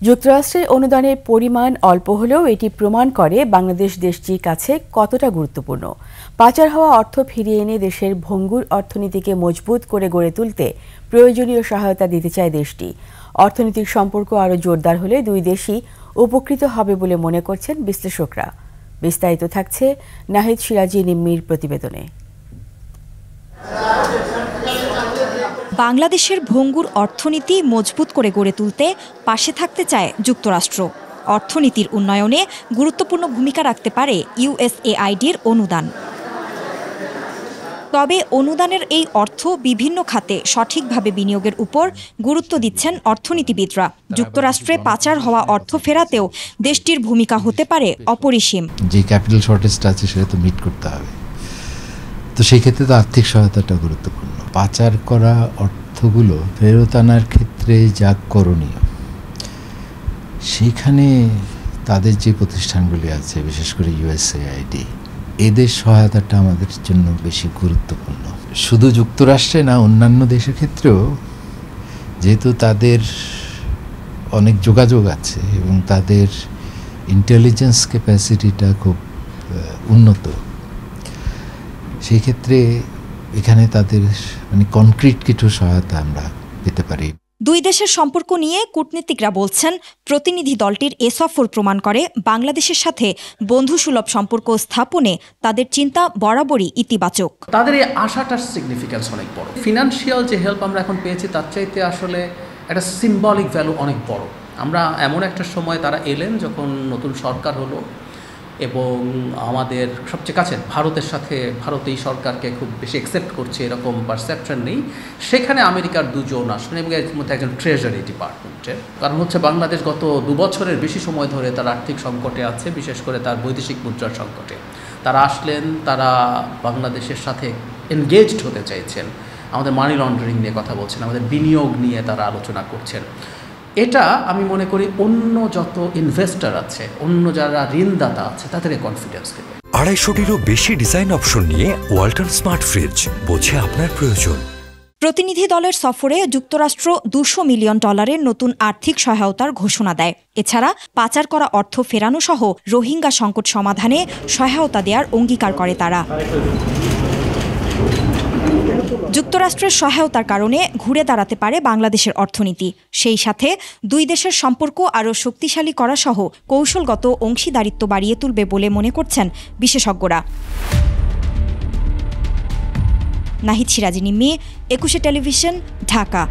যুক্তরাষ্ট্রের অনুদানের পরিমাণ অল্প হলেও এটি প্রমাণ করে বাংলাদেশ দেশটির কাছে কতটা গুরুত্বপূর্ণ। পাচার হওয়া অর্থ ফিরিয়ে এনে দেশের ভঙ্গুর অর্থনীতিকে মজবুত করে গড়ে তুলতে প্রয়োজনীয় সহায়তা দিতে চায় দেশটি। অর্থনৈতিক সম্পর্ক আরও জোরদার হলে দুই দেশই উপকৃত হবে বলে মনে করছেন বিশ্লেষকরা। বিস্তারিত থাকছে নাহিদ সিরাজি নিম্মির প্রতিবেদনে। বাংলাদেশের ভঙ্গুর অর্থনীতি মজবুত করে গড়ে তুলতে পাশে থাকতে চায় যুক্তরাষ্ট্র। অর্থনীতির উন্নয়নে গুরুত্বপূর্ণ ভূমিকা রাখতে পারে ইউএসএআইডির অনুদান। তবে অনুদানের এই অর্থ বিভিন্ন খাতে সঠিকভাবে বিনিয়োগের উপর গুরুত্ব দিচ্ছেন অর্থনীতিবিদরা। যুক্তরাষ্ট্রে পাচার হওয়া অর্থ ফেরাতেও দেশটির ভূমিকা হতে পারে অপরিসীম। যে ক্যাপিটাল শর্টেজটা আছে সেটা তো মিট করতে হবে, তো সেই ক্ষেত্রে তো আর্থিক সহায়তাটা গুরুত্বপূর্ণ। পাচার করা অর্থগুলো ফেরত আনার ক্ষেত্রে যা করণীয়, সেখানে তাদের যে প্রতিষ্ঠানগুলি আছে, বিশেষ করে ইউএসএআইডি, এদের সহায়তাটা আমাদের জন্য বেশি গুরুত্বপূর্ণ। শুধু যুক্তরাষ্ট্রে না, অন্যান্য দেশের ক্ষেত্রেও যেহেতু তাদের অনেক যোগাযোগ আছে এবং তাদের ইন্টেলিজেন্স ক্যাপাসিটিটা খুব উন্নত, সেই ক্ষেত্রে এখানে তাদের কনক্রিট কিছু সহায়তা আমরা পেতে পারি। দুই দেশের সম্পর্ক নিয়ে কূটনীতিকরা বলছেন, প্রতিনিধি দলটির এ সফর প্রমাণ করে বাংলাদেশের সাথে বন্ধুসুলভ সম্পর্ক স্থাপনে তাদের চিন্তা বরাবরই ইতিবাচক। তাদের এই আশাটার সিগনিফিক্যান্স অনেক বড়। ফিনান্সিয়াল যে হেল্প আমরা এখন পেয়েছি তার চাইতে আসলে একটা সিম্বলিক ভ্যালু অনেক বড়। আমরা এমন একটা সময় তারা এলেন যখন নতুন সরকার হলো এবং আমাদের সবচেয়ে কাছে ভারতের সাথে ভারত এই সরকারকে খুব বেশি অ্যাকসেপ্ট করছে এরকম পারসেপশন নেই। সেখানে আমেরিকার দুজন আসেন এবং এর মধ্যে একজন ট্রেজারি ডিপার্টমেন্টের। কারণ হচ্ছে বাংলাদেশ গত 2 বছরের বেশি সময় ধরে তার আর্থিক সংকটে আছে, বিশেষ করে তার বৈদেশিক মুদ্রার সংকটে। তারা আসলেন, তারা বাংলাদেশের সাথে এনগেজড হতে চাইছেন, আমাদের মানি লন্ডারিং নিয়ে কথা বলছেন, আমাদের বিনিয়োগ নিয়ে তারা আলোচনা করছেন। এটা আমি মনে করি অন্য যত ইনভেস্টর আছে, অন্য যারা ঋণদাতা আছে, তাদের কনফিডেন্স দেবে। 250-টিরও বেশি ডিজাইন অপশন নিয়ে ওয়ালটন স্মার্ট ফ্রিজ, বোঝে আপনার প্রয়োজন। প্রতিনিধি দলের সফরে যুক্তরাষ্ট্র $200 মিলিয়ন নতুন আর্থিক সহায়তার ঘোষণা দেয়। এছাড়া পাচার করা অর্থ ফেরানো সহ রোহিঙ্গা সংকট সমাধানে সহায়তা দেওয়ার অঙ্গীকার করে তারা। যুক্তরাষ্ট্রের সহায়তার কারণে ঘুরে দাঁড়াতে পারে বাংলাদেশের অর্থনীতি। সেই সাথে দুই দেশের সম্পর্ক আরও শক্তিশালী করা সহ কৌশলগত অংশীদারিত্ব বাড়িয়ে তুলবে বলে মনে করছেন বিশেষজ্ঞরা। নাহিদ সিরাজি নিম্মি, 21 টেলিভিশন, ঢাকা।